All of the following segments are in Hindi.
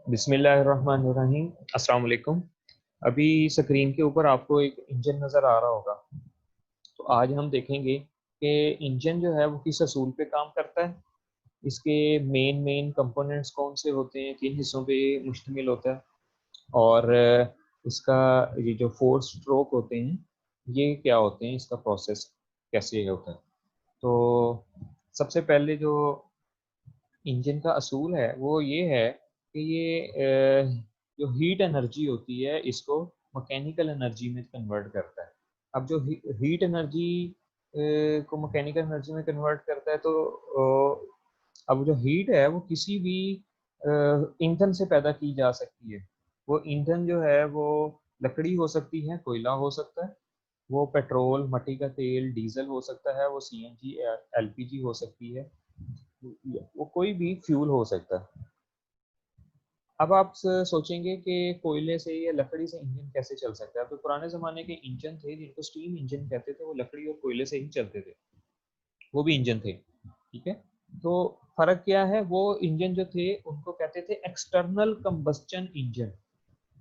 बिस्मिल्लाहिर्रहमानिर्रहीम। अस्सलाम वालेकुम। अभी स्क्रीन के ऊपर आपको एक इंजन नज़र आ रहा होगा। तो आज हम देखेंगे कि इंजन जो है वो किस असूल पे काम करता है, इसके मेन मेन कंपोनेंट्स कौन से होते हैं, किन हिस्सों पे ये मुश्तमिल होता है, और इसका ये जो फोर स्ट्रोक होते हैं ये क्या होते हैं, इसका प्रोसेस कैसे होता है। तो सबसे पहले जो इंजन का असूल है वो ये है कि ये जो हीट एनर्जी होती है इसको मैकेनिकल एनर्जी में कन्वर्ट करता है। अब जो हीट एनर्जी को मैकेनिकल एनर्जी में कन्वर्ट करता है, तो अब जो हीट है वो किसी भी ईंधन से पैदा की जा सकती है। वो ईंधन जो है वो लकड़ी हो सकती है, कोयला हो सकता है, वो पेट्रोल, मट्टी का तेल, डीजल हो सकता है, वो सीएनजी, एलपीजी हो सकती है, वो कोई भी फ्यूल हो सकता है। अब आप सोचेंगे कि कोयले से या लकड़ी से इंजन कैसे चल सकता है। तो पुराने ज़माने के इंजन थे जिनको स्टीम इंजन कहते थे, वो लकड़ी और कोयले से ही चलते थे, वो भी इंजन थे। ठीक है। तो फर्क क्या है, वो इंजन जो थे उनको कहते थे external combustion engine.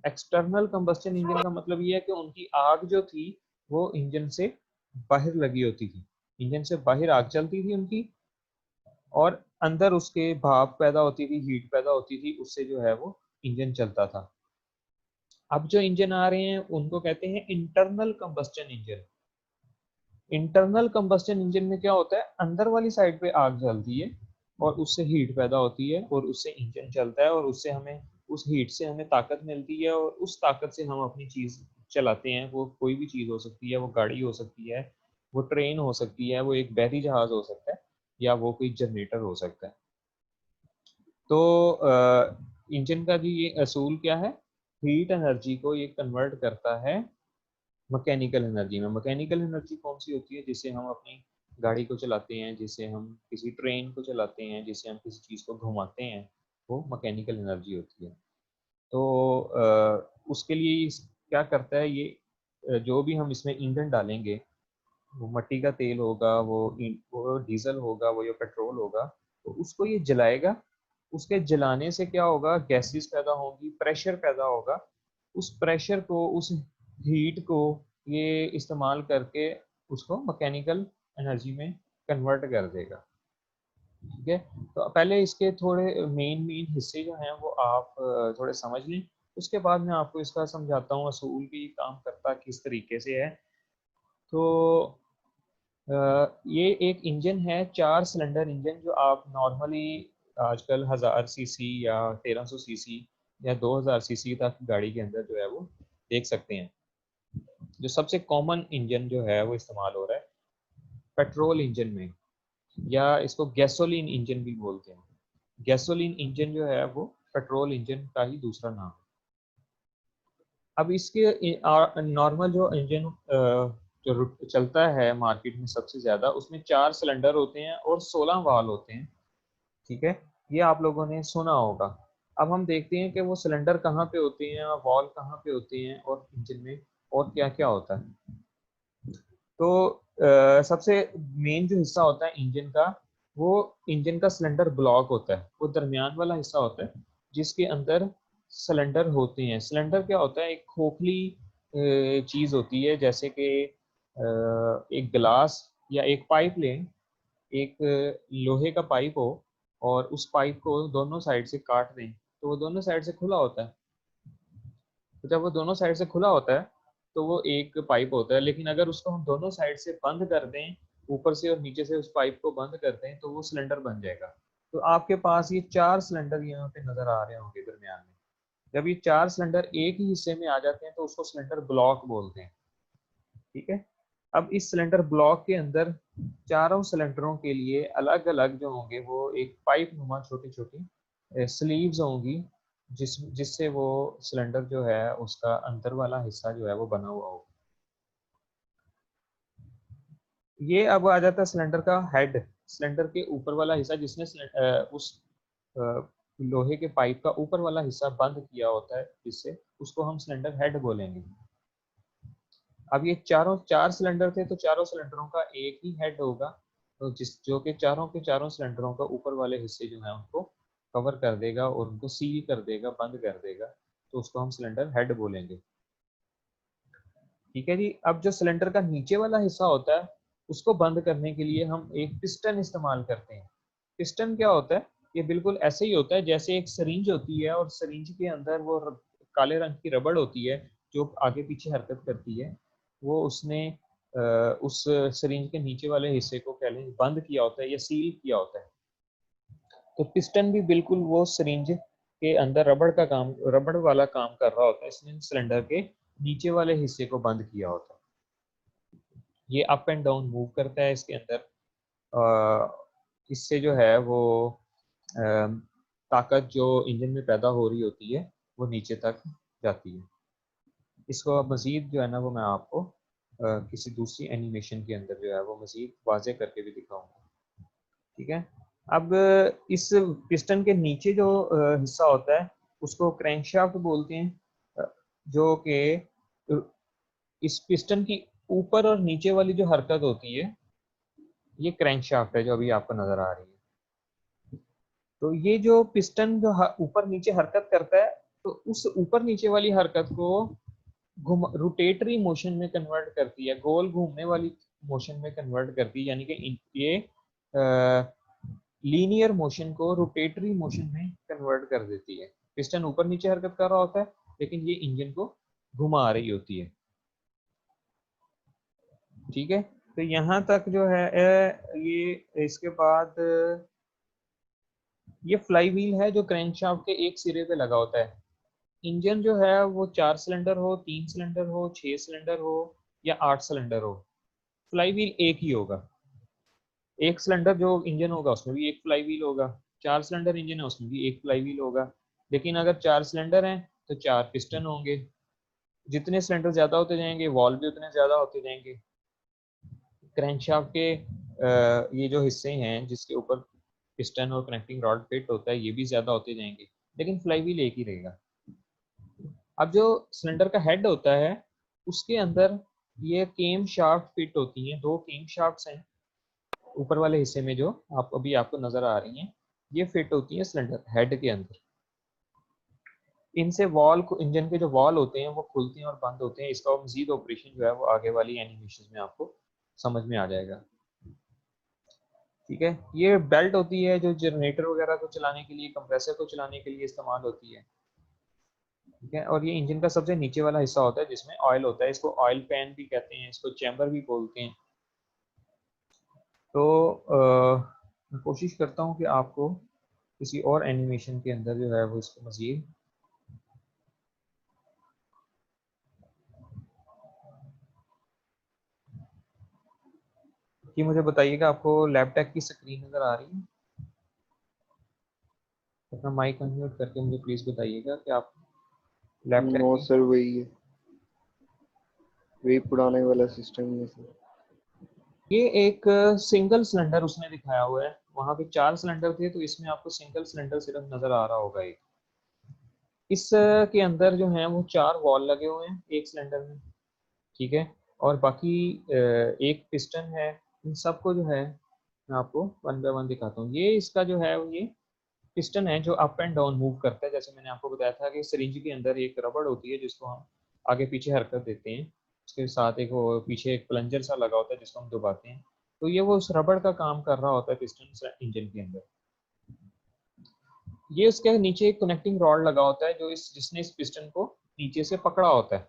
External combustion engine का मतलब ये है कि उनकी आग जो थी वो इंजन से बाहर लगी होती थी, इंजन से बाहर आग चलती थी उनकी, और अंदर उसके भाप पैदा होती थी, हीट पैदा होती थी, उससे जो है वो इंजन चलता था। अब जो इंजन आ रहे हैं उनको कहते हैं internal combustion engine. Internal combustion engine में क्या होता है, अंदर वाली साइड पे आग जलती है और उससे हीट पैदा होती है और उससे इंजन चलता है, और उससे हमें, उस हीट से हमें ताकत मिलती है, और उस ताकत से हम अपनी चीज़ चलाते हैं। वो कोई भी चीज़ हो सकती है, वो गाड़ी हो सकती है, वो ट्रेन हो सकती है, वो एक बहरी जहाज़ हो सकता है, या वो कोई जनरेटर हो सकता है। तो इंजन का जी ये असूल क्या है, हीट एनर्जी को ये कन्वर्ट करता है मैकेनिकल एनर्जी में। मैकेनिकल एनर्जी कौन सी होती है, जिससे हम अपनी गाड़ी को चलाते हैं, जिससे हम किसी ट्रेन को चलाते हैं, जिससे हम किसी चीज़ को घुमाते हैं, वो मैकेनिकल एनर्जी होती है। तो उसके लिए क्या करता है ये, जो भी हम इसमें ईंधन डालेंगे, वो मट्टी का तेल होगा, वो डीजल होगा, वो या पेट्रोल होगा, तो उसको ये जलाएगा। उसके जलाने से क्या होगा, गैसेस पैदा होंगी, प्रेशर पैदा होगा। उस प्रेशर को, उस हीट को ये इस्तेमाल करके उसको मैकेनिकल एनर्जी में कन्वर्ट कर देगा। ठीक है। तो पहले इसके थोड़े मेन मेन हिस्से जो हैं वो आप थोड़े समझ लें, उसके बाद मैं आपको इसका समझाता हूँ असूल भी काम करता किस तरीके से है। तो ये एक इंजन है, 4 सिलेंडर इंजन, जो आप नॉर्मली आजकल 1000 सीसी या 1300 सीसी या 2000 सीसी तक गाड़ी के अंदर जो है वो देख सकते हैं। जो सबसे कॉमन इंजन जो है वो इस्तेमाल हो रहा है पेट्रोल इंजन में, या इसको गैसोलीन इंजन भी बोलते हैं। गैसोलीन इंजन जो है वो पेट्रोल इंजन का ही दूसरा नाम है। अब इसके नॉर्मल जो इंजन जो चलता है मार्केट में सबसे ज़्यादा, उसमें 4 सिलेंडर होते हैं और 16 वाल होते हैं। ठीक है। ये आप लोगों ने सुना होगा। अब हम देखते हैं कि वो सिलेंडर कहाँ पे होते हैं और वॉल कहाँ पे होते हैं, और इंजन में और क्या क्या होता है। तो सबसे मेन जो हिस्सा होता है इंजन का, वो इंजन का सिलेंडर ब्लॉक होता है, वो दरमियान वाला हिस्सा होता है जिसके अंदर सिलेंडर होते हैं। सिलेंडर क्या होता है, एक खोखली चीज़ होती है, जैसे कि एक गिलास या एक पाइप लें, एक लोहे का पाइप हो, और उस पाइप को दोनों साइड से काट दें, तो वो दोनों साइड से खुला होता है। तो जब वो दोनों साइड से खुला होता है तो वो एक पाइप होता है, लेकिन अगर उसको हम दोनों साइड से बंद कर दें, ऊपर से और नीचे से उस पाइप को बंद कर दें, तो वो सिलेंडर बन जाएगा। तो आपके पास ये 4 सिलेंडर यहाँ पे नजर आ रहे होंगे दरमियान में। जब ये 4 सिलेंडर एक ही हिस्से में आ जाते हैं तो उसको सिलेंडर ब्लॉक बोलते हैं। ठीक है। अब इस सिलेंडर ब्लॉक के अंदर चारों सिलेंडरों के लिए अलग अलग जो होंगे, वो एक पाइप नुमा छोटी छोटी स्लीव्स होंगी, जिससे वो सिलेंडर जो है उसका अंदर वाला हिस्सा जो है वो बना हुआ होगा। ये अब आ जाता है सिलेंडर का हेड, सिलेंडर के ऊपर वाला हिस्सा, जिसने उस लोहे के पाइप का ऊपर वाला हिस्सा बंद किया होता है, जिससे उसको हम सिलेंडर हेड बोलेंगे। अब ये चारों 4 सिलेंडर थे, तो चारों सिलेंडरों का एक ही हेड होगा, तो जिस जो कि चारों के चारों सिलेंडरों का ऊपर वाले हिस्से जो है उनको कवर कर देगा और उनको सील कर देगा, बंद कर देगा, तो उसको हम सिलेंडर हेड बोलेंगे। ठीक है जी। अब जो सिलेंडर का नीचे वाला हिस्सा होता है उसको बंद करने के लिए हम एक पिस्टन इस्तेमाल करते हैं। पिस्टन क्या होता है? ये बिल्कुल ऐसे ही होता है जैसे एक सरिंज होती है और सरिंज के अंदर वो काले रंग की रबड़ होती है जो आगे पीछे हरकत करती है। वो उसने उस सरिंज के नीचे वाले हिस्से को कह लें बंद किया होता है या सील किया होता है। तो पिस्टन भी बिल्कुल वो सरिंज के अंदर रबड़ वाला काम कर रहा होता है। इसने सिलेंडर के नीचे वाले हिस्से को बंद किया होता है। ये अप एंड डाउन मूव करता है इसके अंदर। इससे जो है वो ताकत जो इंजन में पैदा हो रही होती है वो नीचे तक जाती है। इसको मज़ीद जो है ना वो मैं आपको किसी दूसरी एनिमेशन के अंदर जो है वो मज़ीद वाज़े करके भी दिखाऊंगा। ठीक है। अब इस पिस्टन के नीचे जो हिस्सा होता है उसको क्रैंकशाफ्ट बोलते हैं, जो कि इस पिस्टन की ऊपर और नीचे वाली जो हरकत होती है ये क्रैंकशाफ्ट है जो अभी आपको नजर आ रही है। तो ये जो पिस्टन जो ऊपर नीचे हरकत करता है तो उस ऊपर नीचे वाली हरकत को रोटेटरी मोशन में कन्वर्ट करती है, गोल घूमने वाली मोशन में कन्वर्ट करती है। यानी कि ये लीनियर मोशन को रोटेटरी मोशन में कन्वर्ट कर देती है। पिस्टन ऊपर नीचे हरकत कर रहा होता है लेकिन ये इंजन को घुमा रही होती है। ठीक है। तो यहाँ तक जो है ये इसके बाद ये फ्लाई व्हील है जो क्रैंकशाफ्ट के एक सिरे पे लगा होता है। इंजन जो है वो 4 सिलेंडर हो, 3 सिलेंडर हो, 6 सिलेंडर हो या 8 सिलेंडर हो, फ्लाई व्हील एक ही होगा। एक सिलेंडर जो इंजन होगा उसमें भी एक फ्लाई व्हील होगा, 4 सिलेंडर इंजन है उसमें भी एक फ्लाई व्हील होगा। लेकिन अगर 4 सिलेंडर हैं तो 4 पिस्टन होंगे। जितने सिलेंडर ज्यादा होते जाएंगे वॉल भी उतने ज्यादा होते जाएंगे। क्रैंकशाफ्ट के ये जो हिस्से हैं जिसके ऊपर पिस्टन और कनेक्टिंग रॉड फिट होता है ये भी ज्यादा होते जाएंगे, लेकिन फ्लाई व्हील एक ही रहेगा। अब जो सिलेंडर का हेड होता है उसके अंदर ये केम शाफ्ट फिट होती हैं, 2 केम शाफ्ट्स हैं ऊपर वाले हिस्से में जो आप अभी आपको नजर आ रही हैं, ये फिट होती हैं सिलेंडर हेड के अंदर। इनसे वॉल को इंजन के जो वॉल होते हैं वो खुलते हैं और बंद होते हैं। इसका मजीद ऑपरेशन जो है वो आगे वाली एनिमेशन में आपको समझ में आ जाएगा। ठीक है। ये बेल्ट होती है जो जनरेटर वगैरह को चलाने के लिए, कंप्रेसर को चलाने के लिए इस्तेमाल होती है। ठीक है। और ये इंजन का सबसे नीचे वाला हिस्सा होता है जिसमें ऑयल होता है। इसको ऑयल पैन भी कहते हैं, इसको चैम्बर भी बोलते हैं। तो मैं कोशिश करता हूँ कि आपको किसी और एनिमेशन के अंदर जो है वो इसको मजीद कि मुझे बताइएगा आपको लैपटॉप की स्क्रीन नज़र आ रही है? अपना माइक अनम्यूट करके मुझे प्लीज़ बताइएगा कि आप लैपटॉप नो की। सर, वही है, वही पुराने वाला सिस्टम है सर। ये एक सिंगल सिलेंडर उसने दिखाया हुआ है, वहां पे 4 सिलेंडर थे तो इसमें आपको सिंगल सिलेंडर सिर्फ नजर आ रहा होगा एक। इस के अंदर जो है वो 4 वॉल लगे हुए हैं एक सिलेंडर में। ठीक है। और बाकी एक पिस्टन है। इन सबको जो है मैं आपको वन बाय वन दिखाता हूँ। ये इसका जो है ये पिस्टन है जो अप एंड डाउन मूव करता है। जैसे मैंने आपको बताया था कि सिरिंज के अंदर एक रबड़ होती है जिसको हम आगे पीछे हरकत देते हैं, उसके साथ एक वो पीछे एक प्लंजर सा लगा होता है जिसको हम दबाते हैं। तो ये वो उस रबड़ का काम कर रहा होता है पिस्टन इंजन के अंदर। ये उसके नीचे एक कनेक्टिंग रॉड लगा होता है जो जिसने इस पिस्टन को नीचे से पकड़ा होता है।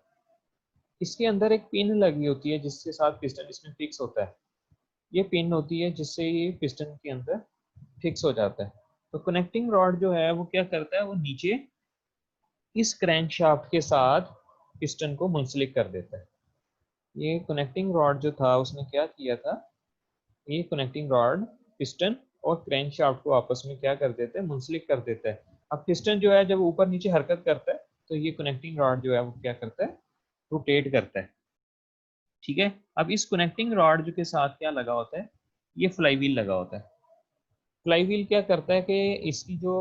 इसके अंदर एक पिन लगी होती है जिसके साथ पिस्टन इसमें फिक्स होता है। ये पिन होती है जिससे ये पिस्टन के अंदर फिक्स हो जाता है। तो कनेक्टिंग रॉड जो है वो क्या करता है, वो नीचे इस क्रैंकशाफ्ट के साथ पिस्टन को मुंसलिक कर देता है। ये कनेक्टिंग रॉड जो था उसने क्या किया था, ये कनेक्टिंग रॉड पिस्टन और क्रैंकशाफ्ट को आपस में क्या कर देता है, मुंसलिक कर देता है। अब पिस्टन जो है जब ऊपर नीचे हरकत करता है तो ये कनेक्टिंग रॉड जो है वो क्या करता है, रोटेट करता है। ठीक है। अब इस कनेक्टिंग रॉड के साथ क्या लगा होता है, ये फ्लाई व्हील लगा होता है। फ्लाई व्हील क्या करता है कि इसकी जो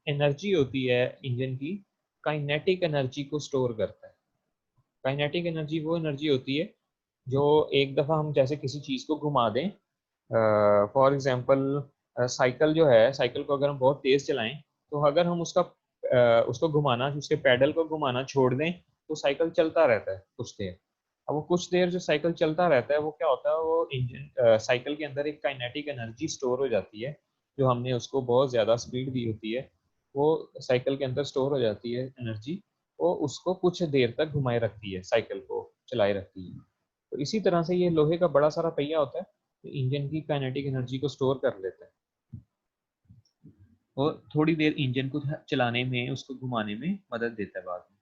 एनर्जी होती है इंजन की, काइनेटिक एनर्जी को स्टोर करता है। काइनेटिक एनर्जी वो एनर्जी होती है जो एक दफ़ा हम जैसे किसी चीज़ को घुमा दें, फॉर एग्जांपल साइकिल जो है, साइकिल को अगर हम बहुत तेज़ चलाएं तो अगर हम उसको घुमाना, उसके पैडल को घुमाना छोड़ दें तो साइकिल चलता रहता है कुछ देर। अब वो कुछ देर जो साइकिल चलता रहता है वो क्या होता है, वो इंजन साइकिल के अंदर एक काइनेटिक एनर्जी स्टोर हो जाती है, जो हमने उसको बहुत ज़्यादा स्पीड दी होती है, वो साइकिल के अंदर स्टोर हो जाती है एनर्जी, वो उसको कुछ देर तक घुमाए रखती है, साइकिल को चलाए रखती है। तो इसी तरह से ये लोहे का बड़ा सारा पहिया होता है, तो इंजन की काइनेटिक एनर्जी को स्टोर कर लेता है और थोड़ी देर इंजन को चलाने में, उसको घुमाने में मदद देता है बाद में।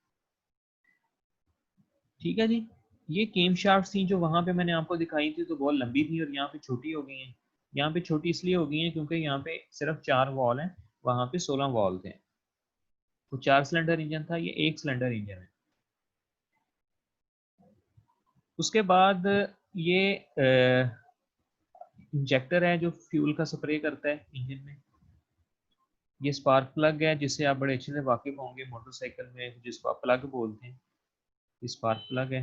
ठीक है जी। ये केम शाफ्ट थी जो वहां पे मैंने आपको दिखाई थी, तो बहुत लंबी थी और यहाँ पे छोटी हो गई हैं। यहाँ पे छोटी इसलिए हो गई हैं क्योंकि यहाँ पे सिर्फ 4 वॉल हैं, वहां पे 16 वॉल थे। तो 4 सिलेंडर इंजन था, ये 1 सिलेंडर इंजन है। उसके बाद ये इंजेक्टर है जो फ्यूल का स्प्रे करता है इंजन में। ये स्पार्क प्लग है जिससे आप बड़े अच्छे से वाकिफ होंगे, मोटरसाइकिल में जिसको आप प्लग बोलते हैं, ये स्पार्क प्लग है।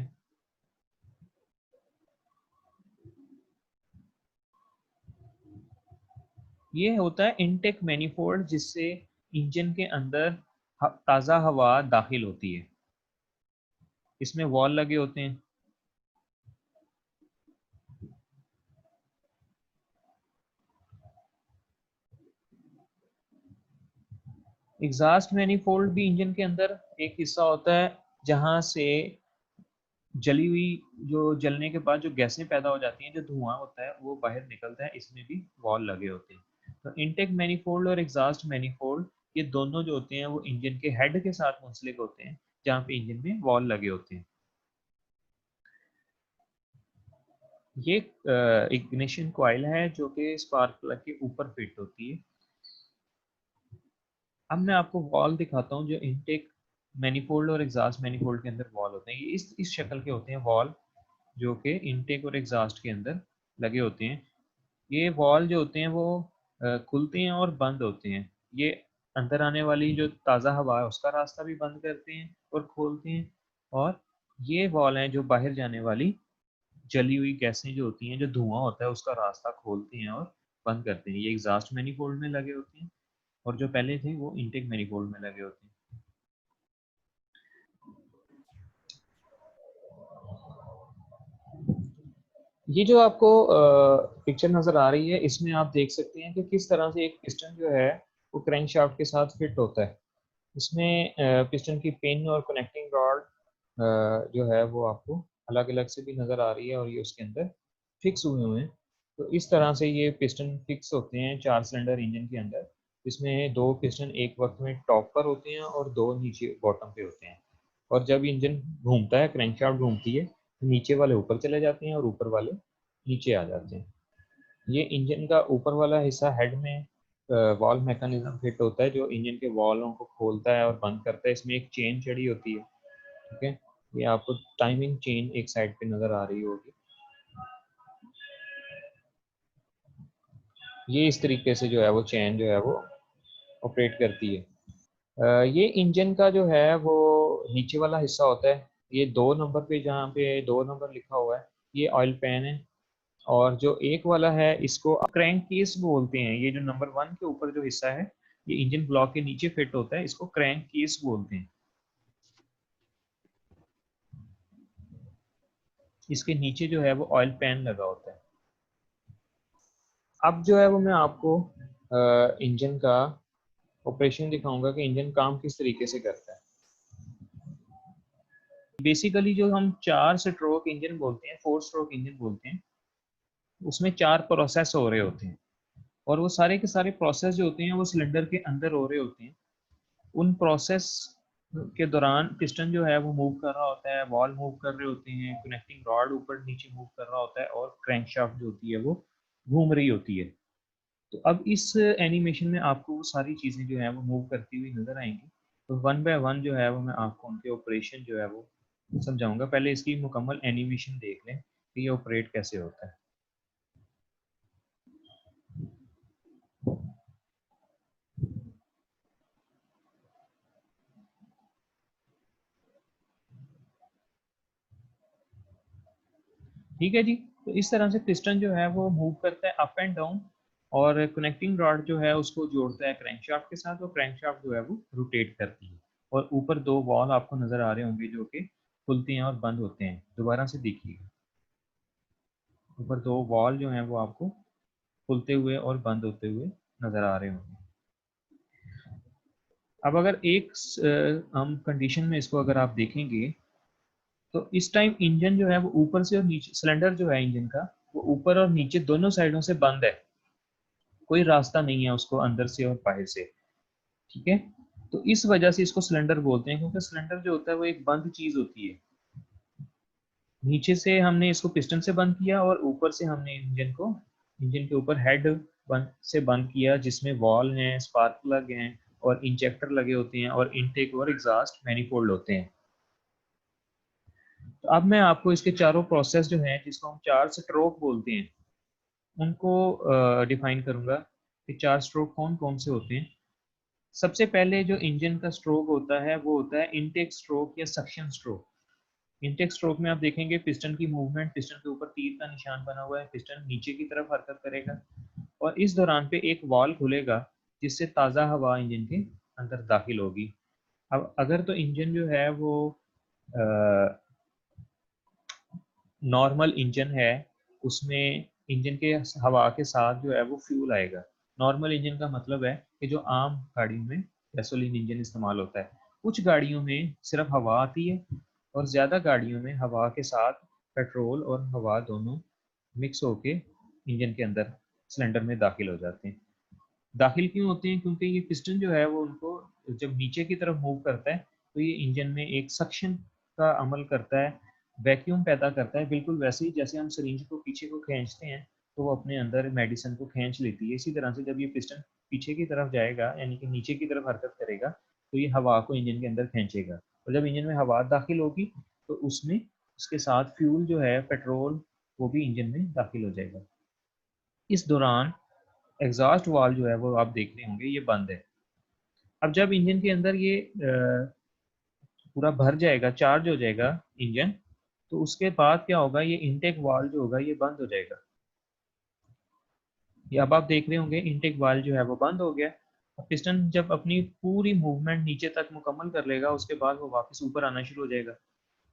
ये होता है इनटेक मैनिफोल्ड, जिससे इंजन के अंदर ताज़ा हवा दाखिल होती है। इसमें वॉल लगे होते हैं। एग्जॉस्ट मैनिफोल्ड भी इंजन के अंदर एक हिस्सा होता है, जहां से जली हुई, जो जलने के बाद जो गैसें पैदा हो जाती हैं, जो धुआं होता है वो बाहर निकलता है, इसमें भी वॉल लगे होते हैं। तो इनटेक मैनिफोल्ड और एग्जॉस्ट मैनिफोल्ड, ये दोनों जो होते हैं वो इंजन के हेड के साथ मुंसलिक होते हैं, जहाँ पे इंजन में वॉल लगे होते हैं। ये इग्निशन कॉइल है जो कि स्पार्क प्लग के ऊपर फिट होती है। अब मैं आपको वॉल दिखाता हूँ जो इनटेक मैनिफोल्ड और एग्जॉस्ट मैनिफोल्ड के अंदर वॉल होते हैं। ये इस शक्ल के होते हैं वॉल, जो कि इनटेक और एग्जॉस्ट के अंदर लगे होते हैं। ये वॉल जो होते हैं वो खुलते हैं और बंद होते हैं। ये अंदर आने वाली जो ताज़ा हवा है उसका रास्ता भी बंद करते हैं और खोलते हैं, और ये वॉल हैं जो बाहर जाने वाली जली हुई गैसें जो होती हैं, जो धुआं होता है, उसका रास्ता खोलते हैं और बंद करते हैं। ये एग्जॉस्ट मैनिफोल्ड में लगे होते हैं, और जो पहले थे वो इनटेक मैनिफोल्ड में लगे होते हैं। ये जो आपको पिक्चर नज़र आ रही है, इसमें आप देख सकते हैं कि किस तरह से एक पिस्टन जो है वो क्रैंक शाफ्ट के साथ फिट होता है। इसमें पिस्टन की पिन और कनेक्टिंग रॉड जो है वो आपको अलग अलग से भी नज़र आ रही है, और ये उसके अंदर फिक्स हुए हुए हैं। तो इस तरह से ये पिस्टन फिक्स होते हैं 4 सिलेंडर इंजन के अंदर। इसमें 2 पिस्टन एक वक्त में टॉप पर होते हैं और 2 नीचे बॉटम पे होते हैं। और जब इंजन घूमता है, क्रैंकशाफ्ट घूमती है, तो नीचे वाले ऊपर चले जाते हैं और ऊपर वाले नीचे आ जाते हैं। ये इंजन का ऊपर वाला हिस्सा हेड में वॉल्व मैकेनिज्म फिट होता है, जो इंजन के वॉल्वों को खोलता है और बंद करता है। इसमें एक चेन चढ़ी होती है। ठीक है, ये आपको टाइमिंग चेन एक साइड पे नज़र आ रही होगी। ये इस तरीके से जो है वो चेन जो है वो ऑपरेट करती है। ये इंजन का जो है वो नीचे वाला हिस्सा होता है। ये 2 नंबर पे, जहाँ पे 2 नंबर लिखा हुआ है, ये ऑयल पैन है। और जो एक वाला है इसको क्रैंक केस बोलते हैं। ये जो नंबर 1 के ऊपर जो हिस्सा है, ये इंजन ब्लॉक के नीचे फिट होता है, इसको क्रैंक केस बोलते हैं। इसके नीचे जो है वो ऑयल पैन लगा होता है। अब जो है वो मैं आपको इंजन का ऑपरेशन दिखाऊंगा कि इंजन काम किस तरीके से करता है। बेसिकली जो हम 4 स्ट्रोक इंजन बोलते हैं, 4 स्ट्रोक इंजन बोलते हैं, उसमें 4 प्रोसेस हो रहे होते हैं, और वो सारे के सारे प्रोसेस जो होते हैं वो सिलेंडर के अंदर हो रहे होते हैं। उन प्रोसेस के दौरान पिस्टन जो है वो मूव कर रहा होता है, वॉल मूव कर रहे होते हैं, कनेक्टिंग रॉड ऊपर नीचे मूव कर रहा होता है, और क्रैंकशाफ्ट जो होती है वो घूम रही होती है। तो अब इस एनिमेशन में आपको वो सारी चीज़ें जो है वो मूव करती हुई नजर आएंगी। तो वन बाय वन जो है वो मैं आपको उनके ऑपरेशन जो है वो समझाऊंगा। पहले इसकी मुकम्मल एनिमेशन देख लें कि ये ऑपरेट कैसे होता है। ठीक है जी। तो इस तरह से पिस्टन जो है वो मूव करता है अप एंड डाउन। और कनेक्टिंग रॉड जो है उसको जोड़ता है क्रैंकशाफ्ट के साथ, और क्रैंकशाफ्ट जो है वो रोटेट करती है। और ऊपर दो वॉल आपको नज़र आ रहे होंगे जो कि खुलते हैं और बंद होते हैं। दोबारा से देखिएगा, ऊपर दो वॉल जो हैं वो आपको खुलते हुए और बंद होते हुए नज़र आ रहे होंगे। अब अगर एक हम कंडीशन में इसको अगर आप देखेंगे तो इस टाइम इंजन जो है वो ऊपर से और नीचे, सिलेंडर जो है इंजन का वो ऊपर और नीचे दोनों साइडों से बंद है, कोई रास्ता नहीं है उसको अंदर से और बाहर से। ठीक है, तो इस वजह से इसको सिलेंडर बोलते हैं, क्योंकि सिलेंडर जो होता है वो एक बंद चीज होती है। नीचे से हमने इसको पिस्टन से बंद किया और ऊपर से हमने इंजन के ऊपर हेड से बंद किया, जिसमें वॉल हैं, स्पार्क प्लग हैं और इंजेक्टर लगे होते हैं, और इनटेक और एग्जॉस्ट मैनिफोल्ड होते हैं। तो अब मैं आपको इसके चारों प्रोसेस जो हैं, जिसको हम चार स्ट्रोक बोलते हैं, उनको डिफाइन करूंगा कि चार स्ट्रोक कौन कौन से होते हैं। सबसे पहले जो इंजन का स्ट्रोक होता है वो होता है इनटेक स्ट्रोक या सक्शन स्ट्रोक। इनटेक स्ट्रोक में आप देखेंगे पिस्टन की मूवमेंट, पिस्टन के ऊपर तीर का निशान बना हुआ है, पिस्टन नीचे की तरफ हरकत करेगा और इस दौरान पे एक वाल्व खुलेगा जिससे ताज़ा हवा इंजन के अंदर दाखिल होगी। अब अगर तो इंजन जो है वो नॉर्मल इंजन है, उसमें इंजन के हवा के साथ जो है वो फ्यूल आएगा। नॉर्मल इंजन का मतलब है कि जो आम गाड़ियों में गैसोलीन इंजन इस्तेमाल होता है। कुछ गाड़ियों में सिर्फ हवा आती है और ज़्यादा गाड़ियों में हवा के साथ पेट्रोल और हवा दोनों मिक्स होके इंजन के अंदर सिलेंडर में दाखिल हो जाते हैं। दाखिल क्यों होते हैं? क्योंकि ये पिस्टन जो है वो उनको जब नीचे की तरफ मूव करता है तो ये इंजन में एक सक्शन का अमल करता है, वैक्यूम पैदा करता है, बिल्कुल वैसे ही जैसे हम सिरिंज को पीछे को खींचते हैं तो वो अपने अंदर मेडिसिन को खींच लेती है। इसी तरह से जब ये पिस्टन पीछे की तरफ जाएगा, यानी कि नीचे की तरफ हरकत करेगा, तो ये हवा को इंजन के अंदर खींचेगा, और जब इंजन में हवा दाखिल होगी तो उसमें उसके साथ फ्यूल जो है पेट्रोल, वो भी इंजन में दाखिल हो जाएगा। इस दौरान एग्जॉस्ट वाल्व जो है वो आप देख रहे होंगे ये बंद है। अब जब इंजन के अंदर ये पूरा भर जाएगा, चार्ज हो जाएगा इंजन, तो उसके बाद क्या होगा, ये इनटेक वाल्व जो होगा ये बंद हो जाएगा। ये अब आप देख रहे होंगे इनटेक वाल्व जो है वो बंद हो गया। अब पिस्टन जब अपनी पूरी मूवमेंट नीचे तक मुकम्मल कर लेगा उसके बाद वो वापस ऊपर आना शुरू हो जाएगा।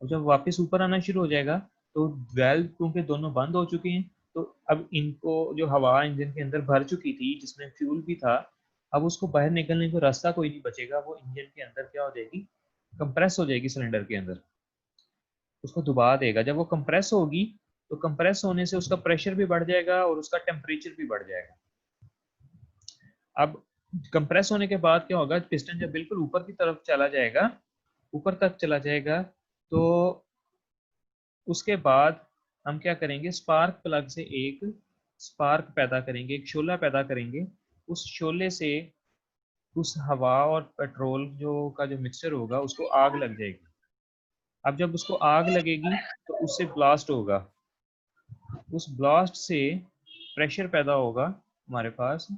और जब वापस ऊपर आना शुरू हो जाएगा तो वेल्व क्योंकि दोनों बंद हो चुके हैं, तो अब इनको जो हवा इंजन के अंदर भर चुकी थी जिसमें फ्यूल भी था, अब उसको बाहर निकलने को रास्ता कोई नहीं बचेगा। वो इंजन के अंदर क्या हो जाएगी, कंप्रेस हो जाएगी सिलेंडर के अंदर, उसको दबा देगा। जब वो कंप्रेस होगी तो कंप्रेस होने से उसका प्रेशर भी बढ़ जाएगा और उसका टेम्परेचर भी बढ़ जाएगा। अब कंप्रेस होने के बाद क्या होगा, पिस्टन जब बिल्कुल ऊपर की तरफ चला जाएगा, ऊपर तक चला जाएगा, तो उसके बाद हम क्या करेंगे, स्पार्क प्लग से एक स्पार्क पैदा करेंगे, एक शोला पैदा करेंगे। उस शोले से उस हवा और पेट्रोल का जो मिक्सचर होगा उसको आग लग जाएगी। अब जब उसको आग लगेगी तो उससे ब्लास्ट होगा, उस ब्लास्ट से प्रेशर पैदा होगा हमारे पास।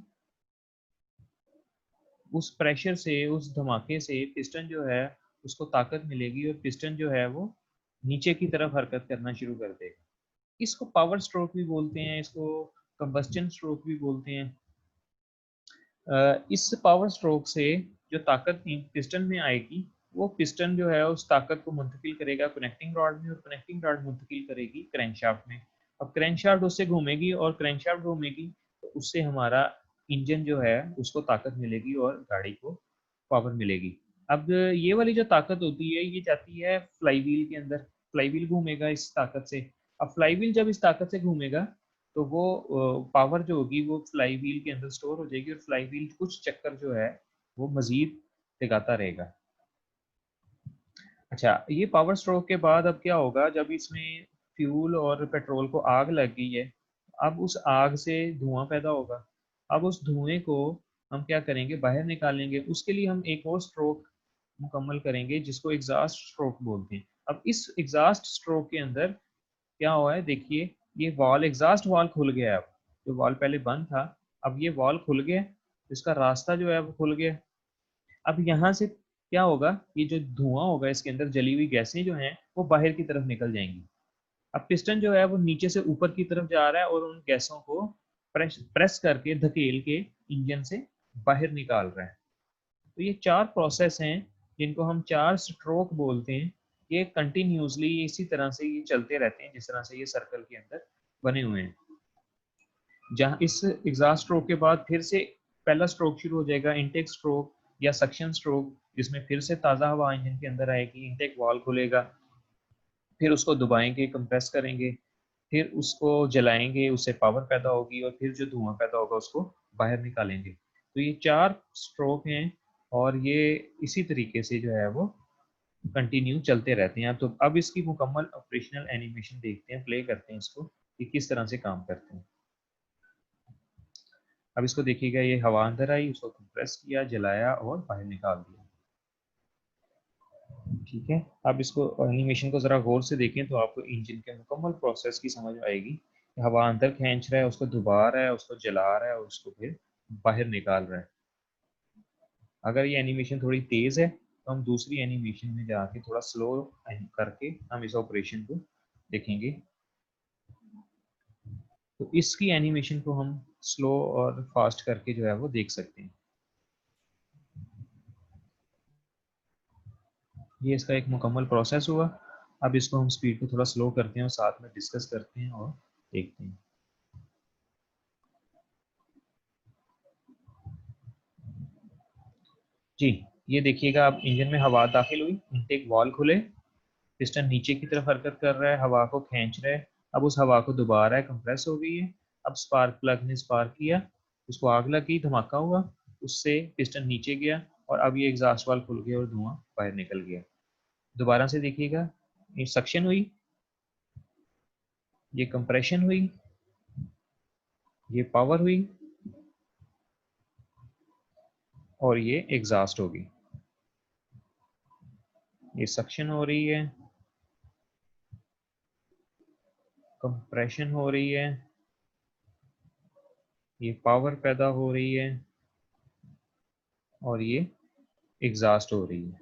उस प्रेशर से, उस धमाके से पिस्टन जो है उसको ताकत मिलेगी और पिस्टन जो है वो नीचे की तरफ हरकत करना शुरू कर देगा। इसको पावर स्ट्रोक भी बोलते हैं, इसको कंबस्टन स्ट्रोक भी बोलते हैं। इस पावर स्ट्रोक से जो ताकत पिस्टन में आएगी, वो पिस्टन जो है उस ताकत को मुंतकिल करेगा कनेक्टिंग रॉड में, और कनेक्टिंग रॉड मुंतकिल करेगी क्रैंकशाफ्ट में। अब क्रैंकशाफ्ट उससे घूमेगी और क्रैंकशाफ्ट घूमेगी तो उससे हमारा इंजन जो है उसको ताकत मिलेगी और गाड़ी को पावर मिलेगी। अब ये वाली जो ताकत होती है ये जाती है फ्लाईव्हील के अंदर, फ्लाईव्हील घूमेगा इस ताकत से। अब फ्लाईव्हील जब इस ताकत से घूमेगा तो वो पावर जो होगी वो फ्लाई व्हील के अंदर स्टोर हो जाएगी और फ्लाई व्हील कुछ चक्कर जो है वो मजीद लगाता रहेगा। अच्छा, ये पावर स्ट्रोक के बाद अब क्या होगा, जब इसमें फ्यूल और पेट्रोल को आग लग गई है, अब उस आग से धुआं पैदा होगा। अब उस धुएं को हम क्या करेंगे, बाहर निकालेंगे। उसके लिए हम एक और स्ट्रोक मुकम्मल करेंगे जिसको एग्जॉस्ट स्ट्रोक बोलते हैं। अब इस एग्जॉस्ट स्ट्रोक के अंदर क्या हुआ है, देखिए ये वॉल, एग्जॉस्ट वॉल खुल गया है। अब जो वॉल पहले बंद था, अब ये वॉल खुल गया, इसका रास्ता जो है वो खुल गया। अब यहाँ से क्या होगा, ये जो धुआं होगा इसके अंदर जली हुई गैसें जो हैं वो बाहर की तरफ निकल जाएंगी। अब पिस्टन जो है वो नीचे से ऊपर की तरफ जा रहा है और उन गैसों को प्रेस करके धकेल के इंजन से बाहर निकाल रहा है। तो ये 4 प्रोसेस हैं जिनको हम 4 स्ट्रोक बोलते हैं। ये कंटिन्यूसली इसी तरह से ये चलते रहते हैं जिस तरह से ये सर्कल के अंदर बने हुए हैं। जहाँ इस एग्जॉस्ट स्ट्रोक के बाद फिर से पहला स्ट्रोक शुरू हो जाएगा, इनटेक स्ट्रोक या सक्शन स्ट्रोक, जिसमें फिर से ताज़ा हवा इंजन के अंदर आएगी, इनटेक वाल्व खुलेगा, फिर उसको दबाएंगे, कंप्रेस करेंगे, फिर उसको जलाएंगे, उससे पावर पैदा होगी और फिर जो धुआं पैदा होगा उसको बाहर निकालेंगे। तो ये 4 स्ट्रोक हैं और ये इसी तरीके से जो है वो कंटिन्यू चलते रहते हैं। तो अब इसकी मुकम्मल ऑपरेशनल एनिमेशन देखते हैं, प्ले करते हैं इसको कि किस तरह से काम करते हैं। अब इसको देखिएगा, ये हवा अंदर आई, उसको कंप्रेस किया, जलाया और बाहर निकाल दिया। ठीक है, अब इसको एनिमेशन को ज़रा गौर से देखें तो आपको इंजन के मुकम्मल प्रोसेस की समझ आएगी। हवा अंदर खींच रहा है, उसको दबा रहा है, उसको जला रहा है और उसको फिर बाहर निकाल रहा है। अगर ये एनिमेशन थोड़ी तेज़ है तो हम दूसरी एनिमेशन में जाके थोड़ा स्लो करके हम इस ऑपरेशन को देखेंगे। तो इसकी एनिमेशन को हम स्लो और फास्ट करके जो है वो देख सकते हैं। ये इसका एक मुकम्मल प्रोसेस हुआ। अब इसको हम स्पीड को थोड़ा स्लो करते हैं और साथ में डिस्कस करते हैं और देखते हैं। जी, ये देखिएगा, अब इंजन में हवा दाखिल हुई, इनटेक वाल्व खुले, पिस्टन नीचे की तरफ हरकत कर रहा है, हवा को खींच रहा है, अब उस हवा को दबा रहा है, कंप्रेस हो गई है। अब स्पार्क प्लग ने स्पार्क किया, उसको आग लगी, धमाका हुआ, उससे पिस्टन नीचे गया और अब ये एग्जॉस्ट वाल्व खुल गया और धुआं बाहर निकल गया। दोबारा से देखिएगा, ये सक्शन हुई, ये कंप्रेशन हुई, ये पावर हुई और ये एग्जॉस्ट होगी। ये सक्शन हो रही है, कंप्रेशन हो रही है, ये पावर पैदा हो रही है और ये एग्जॉस्ट हो रही है।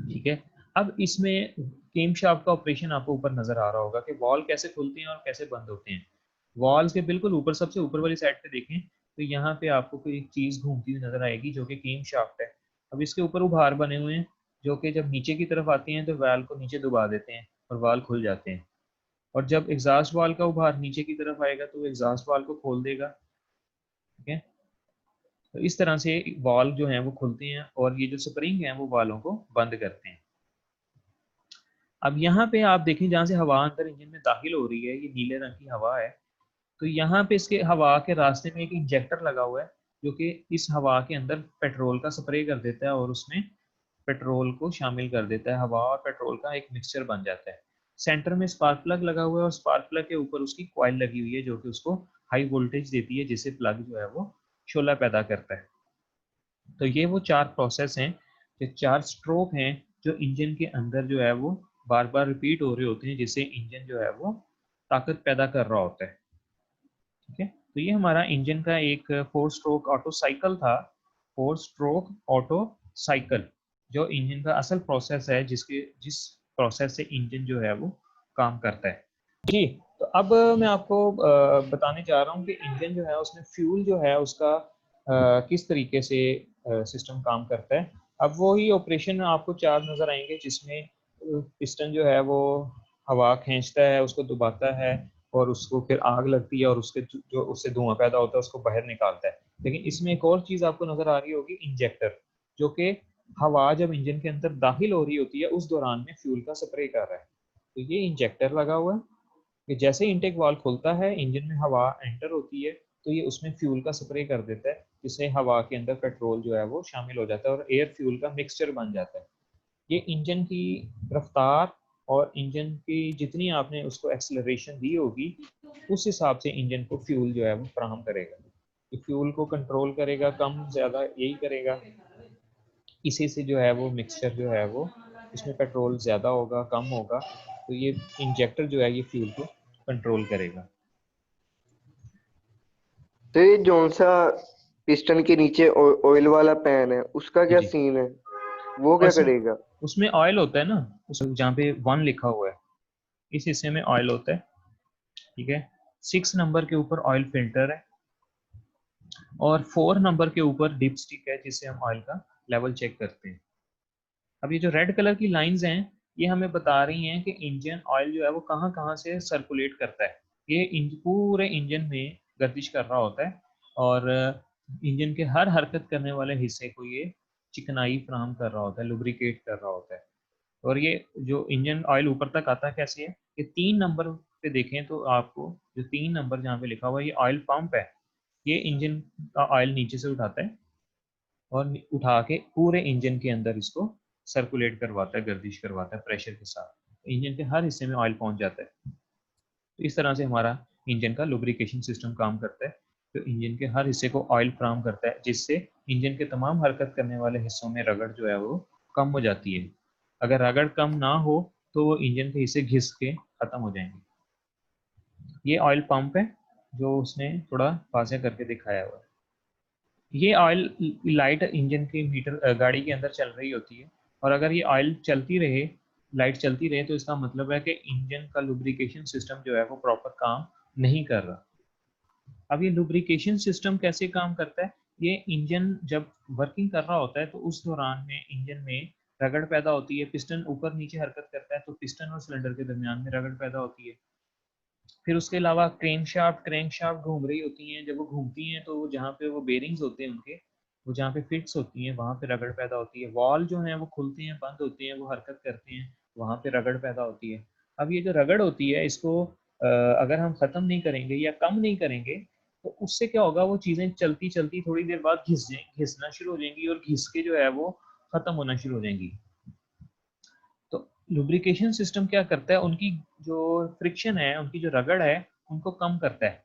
ठीक है, अब इसमें केम शाफ्ट का ऑपरेशन आपको ऊपर नजर आ रहा होगा कि वॉल कैसे खुलते हैं और कैसे बंद होते हैं। वॉल के बिल्कुल ऊपर, सबसे ऊपर वाली साइड पे देखें तो यहाँ पे आपको कोई एक चीज घूमती हुई नजर आएगी जो कि केम शाफ्ट है। अब इसके ऊपर उभार बने हुए हैं जो कि जब नीचे की तरफ आती हैं तो वाल्व को नीचे दबा देते हैं और वाल्व खुल जाते हैं। और जब एग्जॉस्ट वाल्व का उभार नीचे की तरफ आएगा तो एग्जॉस्ट वाल्व को खोल देगा। ठीक है, तो इस तरह से वाल्व जो हैं वो खुलते हैं और ये जो स्प्रिंग है वो वालों को बंद करते हैं। अब यहाँ पे आप देखें, जहाँ से हवा अंदर इंजन में दाखिल हो रही है, ये नीले रंग की हवा है, तो यहाँ पे इसके हवा के रास्ते में एक इंजेक्टर लगा हुआ है जो कि इस हवा के अंदर पेट्रोल का स्प्रे कर देता है और उसमें पेट्रोल को शामिल कर देता है। हवा और पेट्रोल का एक मिक्सचर बन जाता है। सेंटर में स्पार्क प्लग लगा हुआ है और स्पार्क प्लग के ऊपर उसकी कॉइल लगी हुई है जो कि उसको हाई वोल्टेज देती है, जिससे प्लग जो है वो शोला पैदा करता है। तो ये वो 4 प्रोसेस हैं, ये 4 स्ट्रोक हैं जो इंजन के अंदर जो है वो बार बार रिपीट हो रहे होते हैं, जिससे इंजन जो है वो ताकत पैदा कर रहा होता है। ठीक है, तो ये हमारा इंजन का एक 4 स्ट्रोक ऑटो साइकिल था। 4 स्ट्रोक ऑटो साइकिल जो इंजन का असल प्रोसेस है, जिस प्रोसेस से इंजन जो है वो काम करता है। जी, तो अब मैं आपको बताने जा रहा हूँ कि इंजन जो है उसमें फ्यूल जो है उसका किस तरीके से सिस्टम काम करता है। अब वही ऑपरेशन आपको 4 नज़र आएंगे जिसमें पिस्टन जो है वो हवा खींचता है, उसको दबाता है और उसको फिर आग लगती है और उसके जो उससे धुआं पैदा होता है उसको बाहर निकालता है। लेकिन इसमें एक और चीज़ आपको नज़र आ रही होगी, इंजेक्टर, जो कि हवा जब इंजन के अंदर दाखिल हो रही होती है उस दौरान में फ्यूल का स्प्रे कर रहा है। तो ये इंजेक्टर लगा हुआ है कि जैसे इंटेक वाल्व खुलता है, इंजन में हवा एंटर होती है तो ये उसमें फ्यूल का स्प्रे कर देता है, जिससे हवा के अंदर पेट्रोल जो है वो शामिल हो जाता है और एयर फ्यूल का मिक्सचर बन जाता है। ये इंजन की रफ्तार और इंजन की जितनी आपने उसको एक्सेलरेशन दी होगी उस हिसाब से इंजन को फ्यूल जो है वो फराहम करेगा। ये फ्यूल को कंट्रोल करेगा, कम ज़्यादा यही करेगा। इसी से जो है वो मिक्सचर जो है वो उसमें पेट्रोल ज़्यादा होगा, कम होगा, तो ये इंजेक्टर जो है ये फ्यूल को कंट्रोल करेगा। तो ये जोन सा पिस्टन के नीचे ऑयल वाला पैन है, उसका जी क्या जी, सीन है? वो क्या बस करेगा? उसमें ऑयल होता है ना, उस जहाँ पे 1 लिखा हुआ है इस हिस्से में ऑयल होता है। ठीक है, 6 नंबर के ऊपर ऑयल फिल्टर है और 4 नंबर के ऊपर डिप स्टिक है जिससे हम ऑयल का लेवल चेक करते हैं। अब ये जो रेड कलर की लाइंस हैं ये हमें बता रही हैं कि इंजन ऑयल जो है वो कहाँ कहाँ से सर्कुलेट करता है। ये पूरे इंजन में गर्दिश कर रहा होता है और इंजन के हर हरकत करने वाले हिस्से को ये चिकनाई फराहम कर रहा होता है, लुब्रिकेट कर रहा होता है। और ये जो इंजन ऑयल ऊपर तक आता है कैसे है, ये 3 नंबर पे देखें तो आपको जो 3 नंबर जहाँ पे लिखा हुआ है ये ऑयल पंप है। ये इंजन का ऑयल नीचे से उठाता है और उठा के पूरे इंजन के अंदर इसको सर्कुलेट करवाता है, गर्दिश करवाता है प्रेशर के साथ। इंजन के हर हिस्से में ऑयल पहुंच जाता है। तो इस तरह से हमारा इंजन का लुब्रिकेशन सिस्टम काम करता है। तो इंजन के हर हिस्से को ऑयल फ्राहम करता है जिससे इंजन के तमाम हरकत करने वाले हिस्सों में रगड़ जो है वो कम हो जाती है। अगर रगड़ कम ना हो तो वो इंजन के हिस्से घिस के खत्म हो जाएंगे। ये ऑयल पंप है जो उसने थोड़ा वाज़ेह करके दिखाया हुआ है। ये ऑयल लाइट इंजन के मीटर गाड़ी के अंदर चल रही होती है और अगर ये ऑयल चलती रहे, लाइट चलती रहे, तो इसका मतलब है कि इंजन का लुब्रिकेशन सिस्टम जो है वो प्रॉपर काम नहीं कर रहा। अब ये लुब्रिकेशन सिस्टम कैसे काम करता है, ये इंजन जब वर्किंग कर रहा होता है तो उस दौरान में इंजन में रगड़ पैदा होती है, पिस्टन ऊपर नीचे हरकत करता है तो पिस्टन और सिलेंडर के दरमियान में रगड़ पैदा होती है। फिर उसके अलावा क्रैंक शाफ्ट घूम रही होती हैं, जब वो घूमती हैं तो वो जहाँ पे वो बेरिंग्स होते हैं उनके, वो जहाँ पे फिट्स होती हैं वहाँ पे रगड़ पैदा होती है। वॉल जो है वो खुलते हैं बंद होते हैं, वो हरकत करते हैं, वहाँ पे रगड़ पैदा होती है। अब ये जो रगड़ होती है इसको अगर हम ख़त्म नहीं करेंगे या कम नहीं करेंगे तो उससे क्या होगा, वो चीज़ें चलती चलती थोड़ी देर बाद घिसना शुरू हो जाएंगी और घिस के जो है वो ख़त्म होना शुरू हो जाएंगी। तो लुब्रिकेशन सिस्टम क्या करता है, उनकी जो फ्रिक्शन है, उनकी जो रगड़ है, उनको कम करता है।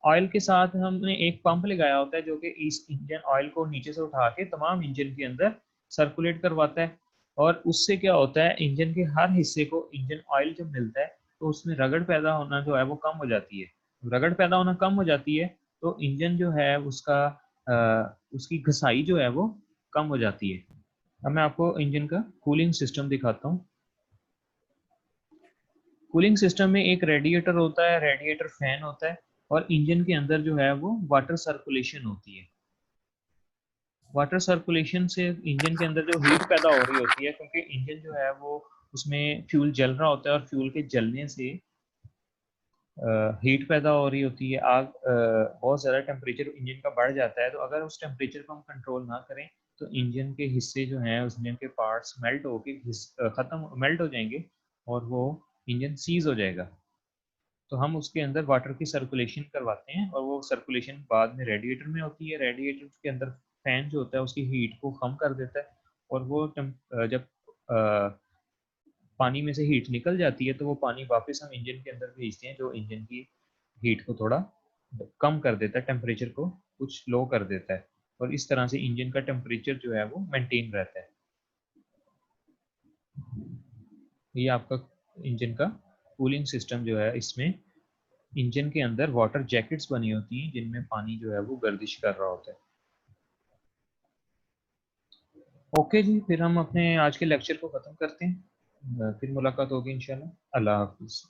ऑयल के साथ हमने एक पंप लगाया होता है जो कि इस इंजन ऑयल को नीचे से उठा के तमाम इंजन के अंदर सर्कुलेट करवाता है और उससे क्या होता है, इंजन के हर हिस्से को इंजन ऑयल जब मिलता है तो उसमें रगड़ पैदा होना जो है वो कम हो जाती है। रगड़ पैदा होना कम हो जाती है तो इंजन जो है उसका उसकी घसाई जो है वो कम हो जाती है। अब मैं आपको इंजन का कूलिंग सिस्टम दिखाता हूँ। कूलिंग सिस्टम में एक रेडिएटर होता है, रेडिएटर फैन होता है और इंजन के अंदर जो है वो वाटर सर्कुलेशन होती है। वाटर सर्कुलेशन से इंजन के अंदर जो हीट पैदा हो रही होती है, क्योंकि इंजन जो है वो उसमें फ्यूल जल रहा होता है और फ्यूल के जलने से हीट पैदा हो रही होती है। आग बहुत ज़्यादा टेम्परेचर इंजन का बढ़ जाता है तो अगर उस टेम्परेचर को हम कंट्रोल ना करें तो इंजन के हिस्से जो हैं, उस इंजन के पार्ट्स मेल्ट होके ख़त्म मेल्ट हो जाएंगे और वो इंजन सीज हो जाएगा। तो हम उसके अंदर वाटर की सर्कुलेशन करवाते हैं और वो सर्कुलेशन बाद में रेडिएटर में होती है। रेडिएटर के अंदर फैन जो होता है उसकी हीट को कम कर देता है और वो जब पानी में से हीट निकल जाती है तो वो पानी वापस हम इंजन के अंदर भेजते हैं जो इंजन की हीट को थोड़ा कम कर देता है, टेम्परेचर को कुछ लो कर देता है और इस तरह से इंजन का टेम्परेचर जो है वो मेंटेन रहता है। ये आपका इंजन का कूलिंग सिस्टम जो है, इसमें इंजन के अंदर वाटर जैकेट्स बनी होती हैं जिनमें पानी जो है वो गर्दिश कर रहा होता है। ओके जी, फिर हम अपने आज के लेक्चर को ख़त्म करते हैं। फिर मुलाकात होगी इंशाल्लाह। अल्लाह हाफिज़।